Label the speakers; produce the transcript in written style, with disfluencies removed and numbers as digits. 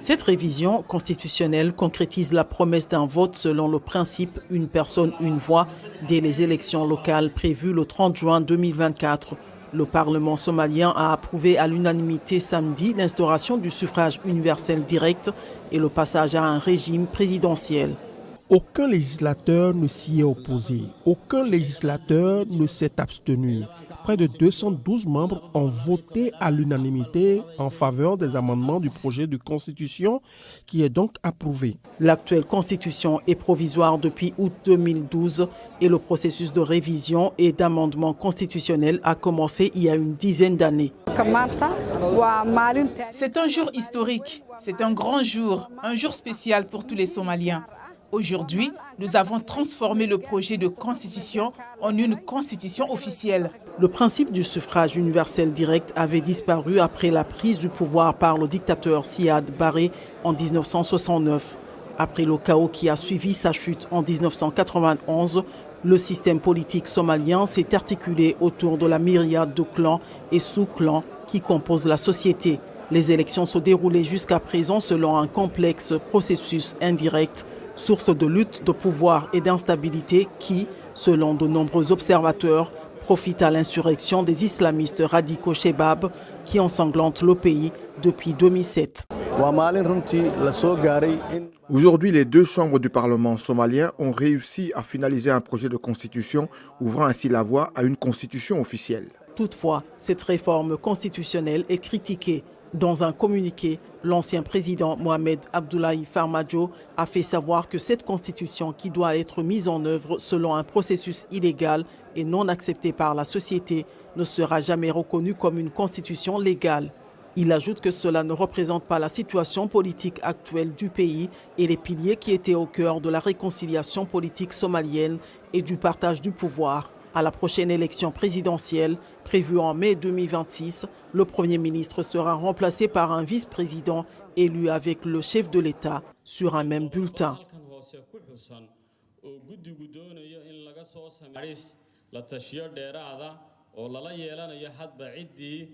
Speaker 1: Cette révision constitutionnelle concrétise la promesse d'un vote selon le principe « une personne, une voix » dès les élections locales prévues le 30 juin 2024. Le Parlement somalien a approuvé à l'unanimité samedi l'instauration du suffrage universel direct et le passage à un régime présidentiel.
Speaker 2: Aucun législateur ne s'y est opposé, aucun législateur ne s'est abstenu. Près de 212 membres ont voté à l'unanimité en faveur des amendements du projet de constitution qui est donc approuvé.
Speaker 1: L'actuelle constitution est provisoire depuis août 2012 et le processus de révision et d'amendement constitutionnel a commencé il y a une dizaine d'années.
Speaker 3: C'est un jour historique, c'est un grand jour, un jour spécial pour tous les Somaliens. Aujourd'hui, nous avons transformé le projet de constitution en une constitution officielle.
Speaker 1: Le principe du suffrage universel direct avait disparu après la prise du pouvoir par le dictateur Siad Barre en 1969. Après le chaos qui a suivi sa chute en 1991, le système politique somalien s'est articulé autour de la myriade de clans et sous-clans qui composent la société. Les élections se déroulaient jusqu'à présent selon un complexe processus indirect, source de lutte de pouvoir et d'instabilité qui, selon de nombreux observateurs, profite à l'insurrection des islamistes radicaux Shebab qui ensanglantent le pays depuis 2007.
Speaker 4: Aujourd'hui, les deux chambres du Parlement somalien ont réussi à finaliser un projet de constitution ouvrant ainsi la voie à une constitution officielle.
Speaker 1: Toutefois, cette réforme constitutionnelle est critiquée. Dans un communiqué, l'ancien président Mohamed Abdullahi Farmajo a fait savoir que cette constitution, qui doit être mise en œuvre selon un processus illégal et non accepté par la société, ne sera jamais reconnue comme une constitution légale. Il ajoute que cela ne représente pas la situation politique actuelle du pays et les piliers qui étaient au cœur de la réconciliation politique somalienne et du partage du pouvoir. À la prochaine élection présidentielle, prévue en mai 2026, le Premier ministre sera remplacé par un vice-président élu avec le chef de l'État sur un même bulletin.
Speaker 5: la tashiyo dheeraada oo lala yeelanayo hadba ciddii